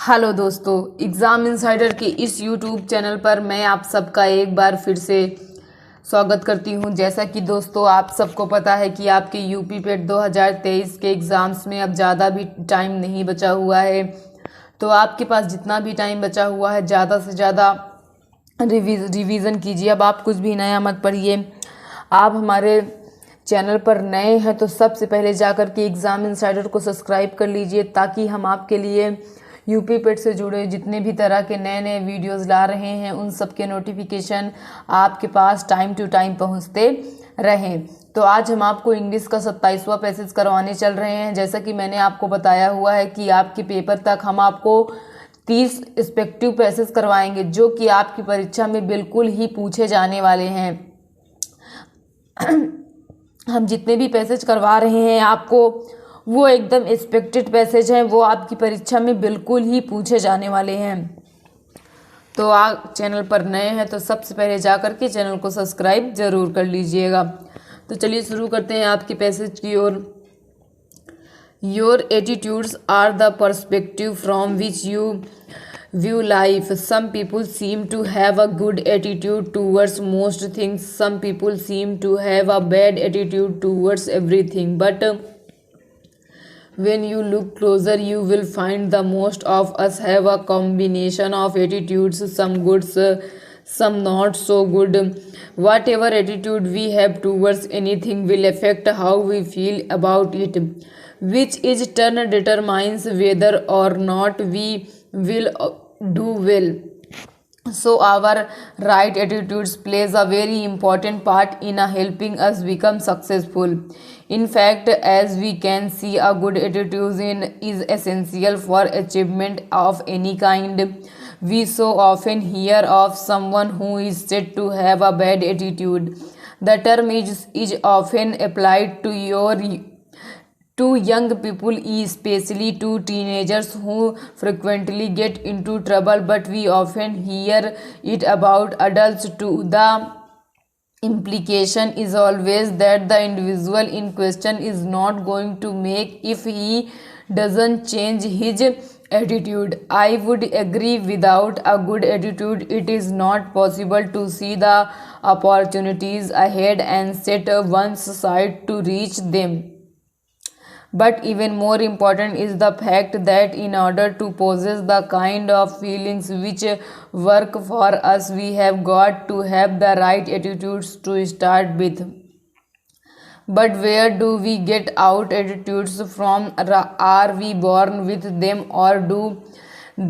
Hello दोस्तों, exam insider के इस यूट्यूब चैनल पर मैं आप सबका एक बार फिर से स्वागत करती हूं। जैसा कि दोस्तों आप सबको पता है कि आपके यूपी पेट 2023 के एग्ज़ाम्स में अब ज़्यादा भी टाइम नहीं बचा हुआ है। तो आपके पास जितना भी टाइम बचा हुआ है ज़्यादा से ज़्यादा रिवीज़न कीजिए। अब आप कुछ भी नया मत पढ़िए। आप हमारे चैनल पर नए हैं तो सबसे पहले जाकर के एग्ज़ाम इनसाइडर को सब्सक्राइब कर लीजिए, ताकि हम आपके लिए यूपी पेट से जुड़े जितने भी तरह के नए नए वीडियोस ला रहे हैं उन सब के नोटिफिकेशन आपके पास टाइम टू टाइम पहुंचते रहें। तो आज हम आपको इंग्लिश का 27वां पैसेज करवाने चल रहे हैं। जैसा कि मैंने आपको बताया हुआ है कि आपके पेपर तक हम आपको 30 रिस्पेक्टिव पैसेज करवाएंगे, जो कि आपकी परीक्षा में बिल्कुल ही पूछे जाने वाले हैं। हम जितने भी पैसेज करवा रहे हैं आपको, वो एकदम एक्सपेक्टेड पैसेज हैं, वो आपकी परीक्षा में बिल्कुल ही पूछे जाने वाले हैं। तो आप चैनल पर नए हैं तो सबसे पहले जाकर के चैनल को सब्सक्राइब ज़रूर कर लीजिएगा। तो चलिए शुरू करते हैं आपके पैसेज की ओर। Your attitudes are the perspective from which you view life. Some people seem to have a good attitude towards most things. Some people seem to have a bad attitude towards everything. But when you look closer, you will find the most of us have a combination of attitudes, some good, some not so good. Whatever attitude we have towards anything will affect how we feel about it, which in turn determines whether or not we will do well. So our right attitudes plays a very important part in helping us become successful. In fact, as we can see, a good attitude is essential for achievement of any kind. We so often hear of someone who is said to have a bad attitude. The term is often applied to young people, especially to teenagers who frequently get into trouble, but we often hear it about adults too. The implication is always that the individual in question is not going to make if he doesn't change his attitude. I would agree. Without a good attitude, it is not possible to see the opportunities ahead and set one's sight to reach them. But even more important is the fact that in order to possess the kind of feelings which work for us, we have got to have the right attitudes to start with. But where do we get out attitudes from? Are we born with them, or do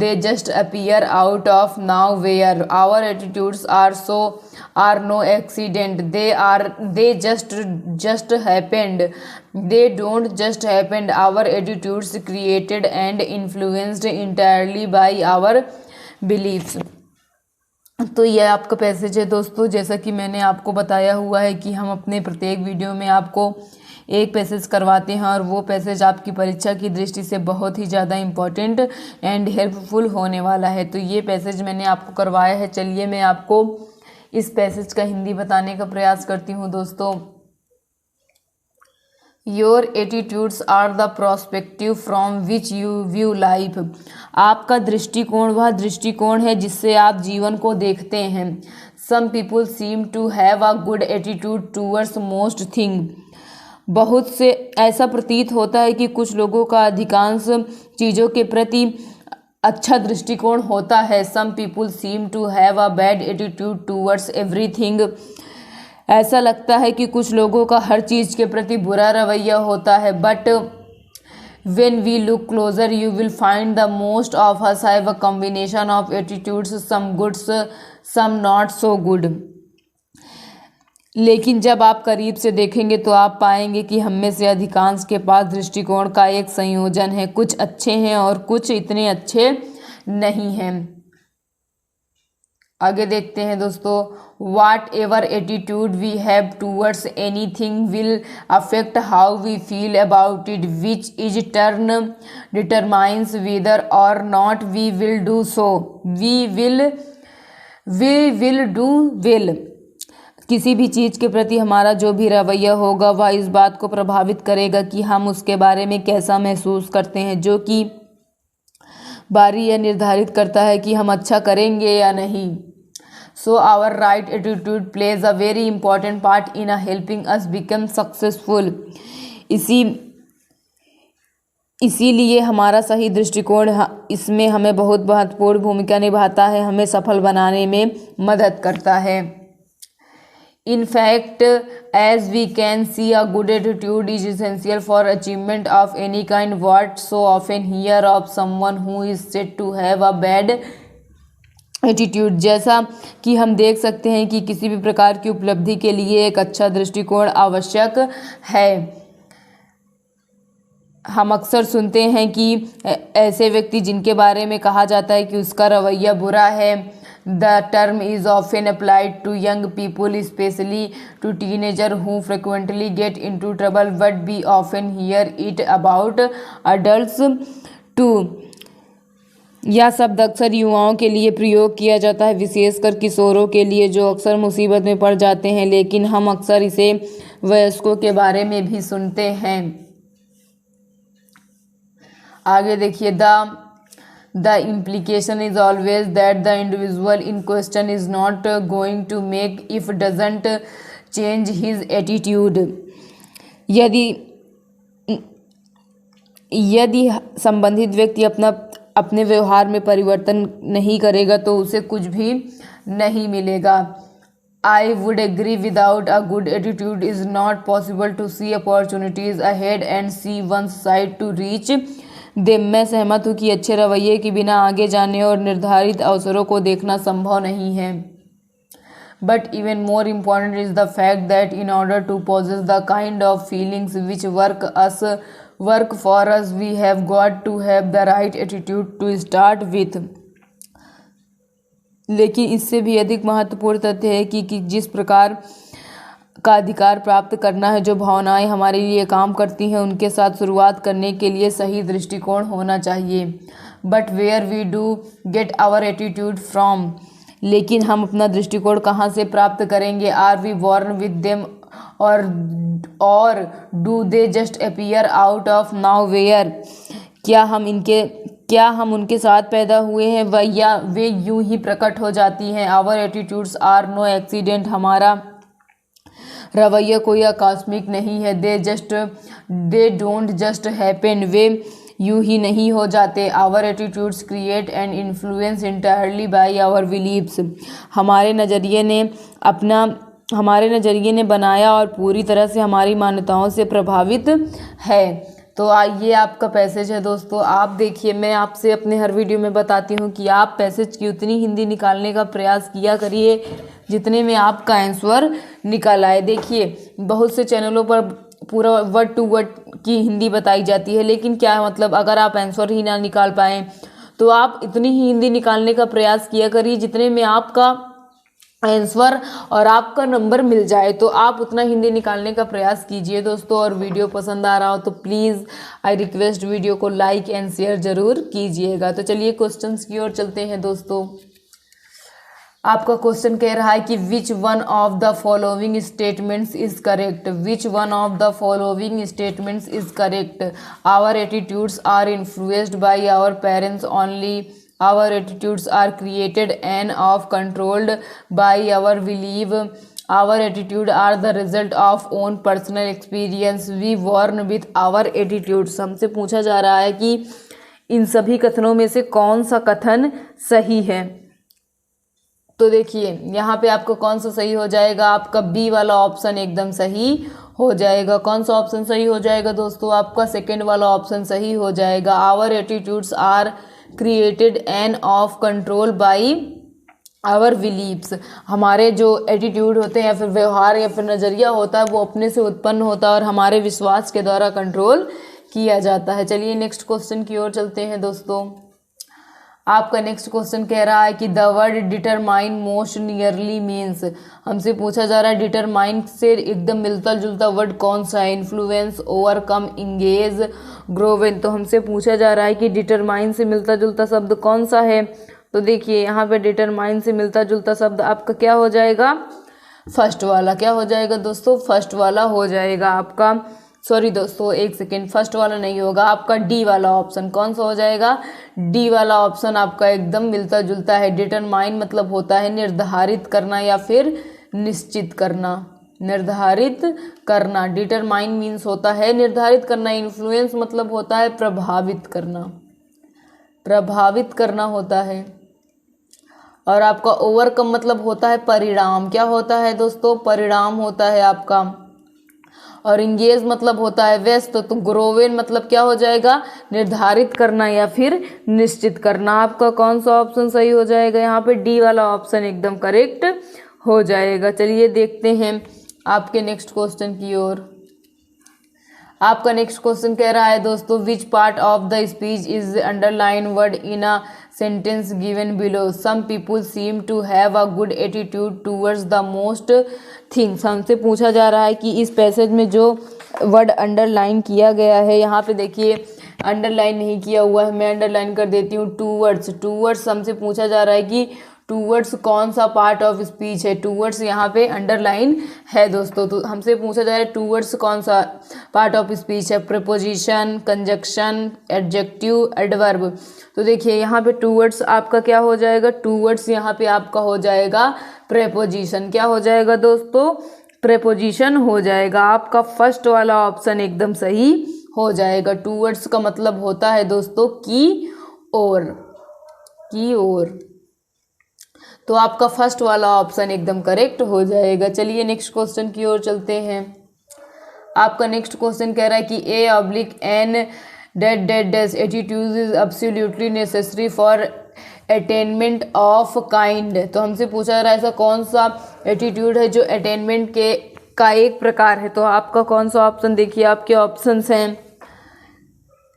they just appear out of nowhere? Our attitudes are no accident. They just happened. They don't just happen. Our attitudes created and influenced entirely by our beliefs. तो यह आपका passage है दोस्तों। जैसा कि मैंने आपको बताया हुआ है कि हम अपने प्रत्येक वीडियो में आपको एक पैसेज करवाते हैं, और वो पैसेज आपकी परीक्षा की दृष्टि से बहुत ही ज़्यादा इम्पोर्टेंट एंड हेल्पफुल होने वाला है। तो ये पैसेज मैंने आपको करवाया है। चलिए मैं आपको इस पैसेज का हिंदी बताने का प्रयास करती हूँ दोस्तों। Your attitudes are the prospective from which you view life. आपका दृष्टिकोण वह दृष्टिकोण है जिससे आप जीवन को देखते हैं। Some people seem to have a good attitude towards most thing. बहुत से ऐसा प्रतीत होता है कि कुछ लोगों का अधिकांश चीज़ों के प्रति अच्छा दृष्टिकोण होता है। Some people seem to have a bad attitude towards everything. ऐसा लगता है कि कुछ लोगों का हर चीज़ के प्रति बुरा रवैया होता है। But when we look closer, you will find the most of us have a combination of attitudes, some good, some not so good. लेकिन जब आप करीब से देखेंगे तो आप पाएंगे कि हम में से अधिकांश के पास दृष्टिकोण का एक संयोजन है। कुछ अच्छे हैं और कुछ इतने अच्छे नहीं हैं। आगे देखते हैं दोस्तों। Whatever attitude we have towards any thing will affect how we feel about it, which is turn determines whether or not we will do so. We will do well. किसी भी चीज़ के प्रति हमारा जो भी रवैया होगा वह इस बात को प्रभावित करेगा कि हम उसके बारे में कैसा महसूस करते हैं, जो कि बारी यह निर्धारित करता है कि हम अच्छा करेंगे या नहीं। So our right attitude plays a very important part in helping us become successful. इसीलिए हमारा सही दृष्टिकोण इसमें हमें बहुत महत्वपूर्ण भूमिका निभाता है, हमें सफल बनाने में मदद करता है। In fact, as we can see, a good attitude is essential for achievement of any kind. What so often hear of someone who is said to have a bad attitude। जैसा कि हम देख सकते हैं कि किसी भी प्रकार की उपलब्धि के लिए एक अच्छा दृष्टिकोण आवश्यक है। हम अक्सर सुनते हैं कि ऐसे व्यक्ति जिनके बारे में कहा जाता है कि उसका रवैया बुरा है। The term is often applied to young people, specially to teenager who frequently get into trouble, but we often hear it about adults too. यह शब्द अक्सर युवाओं के लिए प्रयोग किया जाता है, विशेषकर किशोरों के लिए जो अक्सर मुसीबत में पड़ जाते हैं, लेकिन हम अक्सर इसे वयस्कों के बारे में भी सुनते हैं। आगे देखिए, the implication is always that the individual in question is not going to make if doesn't change his attitude. यदि संबंधित व्यक्ति अपने व्यवहार में परिवर्तन नहीं करेगा तो उसे कुछ भी नहीं मिलेगा। I would agree without a good attitude is not possible to see opportunities ahead and see one's side to reach them। मैं सहमत हूँ कि अच्छे रवैये के बिना आगे जाने और निर्धारित अवसरों को देखना संभव नहीं है। But even more important is the fact that in order to possess the kind of feelings which work for us, we have got to have the right attitude to start with। लेकिन इससे भी अधिक महत्वपूर्ण तथ्य है कि जिस प्रकार का अधिकार प्राप्त करना है, जो भावनाएं हमारे लिए काम करती हैं, उनके साथ शुरुआत करने के लिए सही दृष्टिकोण होना चाहिए। But where we do get our attitude from, लेकिन हम अपना दृष्टिकोण कहाँ से प्राप्त करेंगे? Are we born with them or do they just appear out of nowhere, क्या हम उनके साथ पैदा हुए हैं या वे यूं ही प्रकट हो जाती हैं? Our attitudes are no accident, हमारा रवैया कोई आकस्मिक नहीं है। दे डोंट जस्ट हैपन, वे यूं ही नहीं हो जाते। Our attitudes create and influence entirely by our beliefs, हमारे नज़रिए ने बनाया और पूरी तरह से हमारी मान्यताओं से प्रभावित है। तो ये आपका पैसेज है दोस्तों। आप देखिए, मैं आपसे अपने हर वीडियो में बताती हूँ कि आप पैसेज की उतनी हिंदी निकालने का प्रयास किया करिए जितने में आपका आंसर निकल आए। देखिए, बहुत से चैनलों पर पूरा वर्ड टू वर्ड की हिंदी बताई जाती है, लेकिन क्या है मतलब, अगर आप आंसर ही ना निकाल पाएँ तो आप इतनी ही हिंदी निकालने का प्रयास किया करिए जितने में आपका आंसर और आपका नंबर मिल जाए। तो आप उतना हिंदी निकालने का प्रयास कीजिए दोस्तों। और वीडियो पसंद आ रहा हो तो प्लीज़ आई रिक्वेस्ट वीडियो को लाइक एंड शेयर ज़रूर कीजिएगा। तो चलिए क्वेश्चंस की ओर चलते हैं दोस्तों। आपका क्वेश्चन कह रहा है कि which one of the following statements is correct. Which one of the following statements is correct? Our attitudes are influenced by our parents only. Our attitudes are created and of controlled by our belief. Our attitude are the result of own personal experience. We born with our attitudes। हमसे पूछा जा रहा है कि इन सभी कथनों में से कौन सा कथन सही है। तो देखिए, यहाँ पे आपको कौन सा सही हो जाएगा? आपका बी वाला ऑप्शन एकदम सही हो जाएगा। कौन सा ऑप्शन सही हो जाएगा दोस्तों? आपका सेकेंड वाला ऑप्शन सही हो जाएगा। Our attitudes are created and of control by our beliefs. हमारे जो एटीट्यूड होते हैं या फिर व्यवहार या फिर नज़रिया होता है वो अपने से उत्पन्न होता है और हमारे विश्वास के द्वारा कंट्रोल किया जाता है। चलिए नेक्स्ट क्वेश्चन की ओर चलते हैं दोस्तों। आपका नेक्स्ट क्वेश्चन कह रहा है कि the word determine most nearly means. हमसे पूछा जा रहा है डिटरमाइन से एकदम मिलता जुलता वर्ड कौन सा है? Influence, overcome, engage, grown. तो हमसे पूछा जा रहा है कि डिटरमाइन से मिलता जुलता शब्द कौन सा है? तो देखिए, यहाँ पे डिटरमाइन से मिलता जुलता शब्द आपका क्या हो जाएगा? फर्स्ट वाला। क्या हो जाएगा दोस्तों? फर्स्ट वाला हो जाएगा आपका। सॉरी दोस्तों, एक सेकेंड, फर्स्ट वाला नहीं होगा, आपका डी वाला ऑप्शन। कौन सा हो जाएगा? डी वाला ऑप्शन आपका एकदम मिलता जुलता है। डिटरमाइन मतलब होता है निर्धारित करना या फिर निश्चित करना, निर्धारित करना। डिटरमाइन मीन्स होता है निर्धारित करना। इन्फ्लुएंस मतलब होता है प्रभावित करना, प्रभावित करना होता है। और आपका ओवरकम मतलब होता है परिणाम। क्या होता है दोस्तों? परिणाम होता है आपका। और इंगेज मतलब होता है व्यस्त। तो ग्रोवेन मतलब क्या हो जाएगा? निर्धारित करना या फिर निश्चित करना। आपका कौन सा ऑप्शन सही हो जाएगा? यहाँ पे डी वाला ऑप्शन एकदम करेक्ट हो जाएगा। चलिए देखते हैं आपके नेक्स्ट क्वेश्चन की ओर। आपका नेक्स्ट क्वेश्चन कह रहा है दोस्तों, which part of the speech is underline word in a sentence given below? Some people seem to have a good attitude towards the most things. हमसे पूछा जा रहा है कि इस पैसेज में जो वर्ड अंडरलाइन किया गया है, यहाँ पे देखिए अंडरलाइन नहीं किया हुआ है, मैं अंडरलाइन कर देती हूँ। टूवर्ड्स, टूवर्ड्स हमसे पूछा जा रहा है कि टूवर्ड्स कौन सा पार्ट ऑफ स्पीच है? टूवर्ड्स यहाँ पे अंडरलाइन है दोस्तों। तो हमसे पूछा जा रहा है टूवर्ड्स कौन सा पार्ट ऑफ स्पीच है? Preposition, conjunction, adjective, adverb. तो देखिए यहाँ पे टूवर्ड्स आपका क्या हो जाएगा? टूवर्ड्स यहाँ पे आपका हो जाएगा प्रीपोजिशन। क्या हो जाएगा दोस्तों? प्रीपोजिशन हो जाएगा। आपका फर्स्ट वाला ऑप्शन एकदम सही हो जाएगा। टूवर्ड्स का मतलब होता है दोस्तों की ओर, की ओर। तो आपका फर्स्ट वाला ऑप्शन एकदम करेक्ट हो जाएगा। चलिए नेक्स्ट क्वेश्चन की ओर चलते हैं। आपका नेक्स्ट क्वेश्चन कह रहा है कि a oblique an date date dash attitude is absolutely necessary for attainment of kind. तो हमसे पूछा जा रहा है ऐसा कौन सा एटीट्यूड है जो अटेनमेंट के का एक प्रकार है? तो आपका कौन सा ऑप्शन? देखिए आपके ऑप्शंस हैं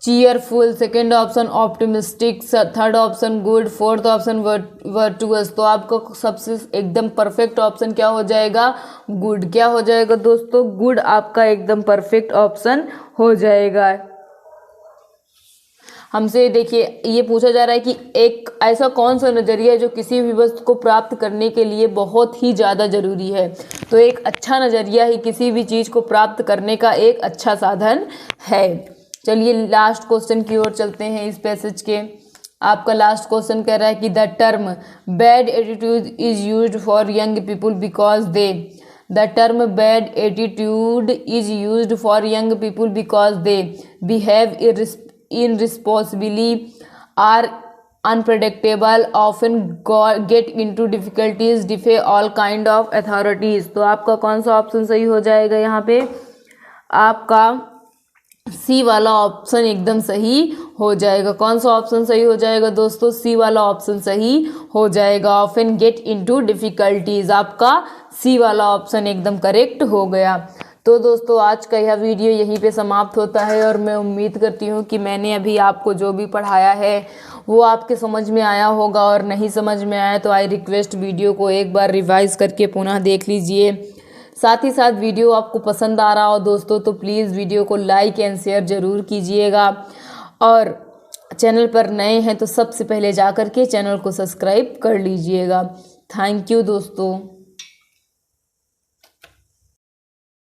cheerful, second option optimistic, third option good, fourth option virtuous. तो आपका सबसे एकदम परफेक्ट ऑप्शन क्या हो जाएगा? गुड। क्या हो जाएगा दोस्तों? गुड आपका एकदम परफेक्ट ऑप्शन हो जाएगा। हमसे देखिए ये पूछा जा रहा है कि एक ऐसा कौन सा नज़रिया है जो किसी भी वस्तु को प्राप्त करने के लिए बहुत ही ज़्यादा ज़रूरी है? तो एक अच्छा नज़रिया ही किसी भी चीज़ को प्राप्त करने का एक अच्छा साधन है। चलिए लास्ट क्वेश्चन की ओर चलते हैं इस पैसेज के। आपका लास्ट क्वेश्चन कह रहा है कि the term bad attitude is used for young people because they. The term bad attitude is used for young people because they behave irresponsibly, are unpredictable, often get into difficulties, defy all kind of authorities। तो आपका कौन सा option सही हो जाएगा? यहाँ पे आपका सी वाला ऑप्शन एकदम सही हो जाएगा। कौन सा ऑप्शन सही हो जाएगा दोस्तों? सी वाला ऑप्शन सही हो जाएगा। ऑफन गेट इनटू डिफिकल्टीज, आपका सी वाला ऑप्शन एकदम करेक्ट हो गया। तो दोस्तों आज का यह वीडियो यहीं पे समाप्त होता है और मैं उम्मीद करती हूँ कि मैंने अभी आपको जो भी पढ़ाया है वो आपके समझ में आया होगा, और नहीं समझ में आया तो आई रिक्वेस्ट वीडियो को एक बार रिवाइज करके पुनः देख लीजिए। साथ ही साथ वीडियो आपको पसंद आ रहा हो दोस्तों तो प्लीज़ वीडियो को लाइक एंड शेयर ज़रूर कीजिएगा, और चैनल पर नए हैं तो सबसे पहले जा कर के चैनल को सब्सक्राइब कर लीजिएगा। थैंक यू दोस्तों।